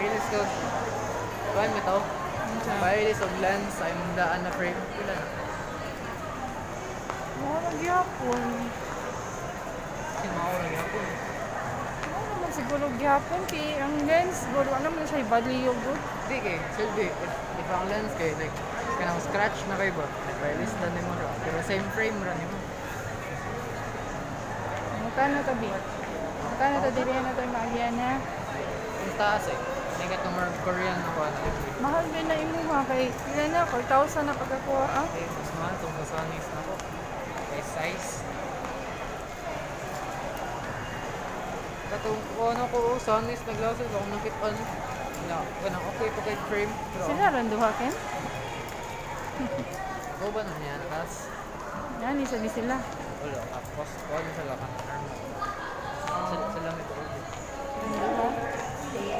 Wireless ko. Kuhan mo to? Wireless o lens ay mundaan na frame. Pila na. Magyapon. Simaw lang ako. Naman siguro gyapon kay ang lens siguro alam mo siya badly yogurt. Hindi kay, silbi. If ang lens kay, like, kanang scratch na kayo ba? Wireless na ni mo ra. Pero same frame ra ni mo. Magkano to bi? Magkano to dili na to maagian na? Yung taas eh. Hindi ka more Korean na kuha na. Mahal din na imo ha kay ilan na 4,000 na pagkakuha ah. Okay, mas mahal itong sa Sony's na ko. Kay size. Katong ano ko, Sony's naglasos ako nakit-on. Wala, ganang okay pa kay frame. Pero Sila ran duha ken? ako ba na niya nakas? Yan isa ni sila. Wala, tapos kuha na sila ka. Sila may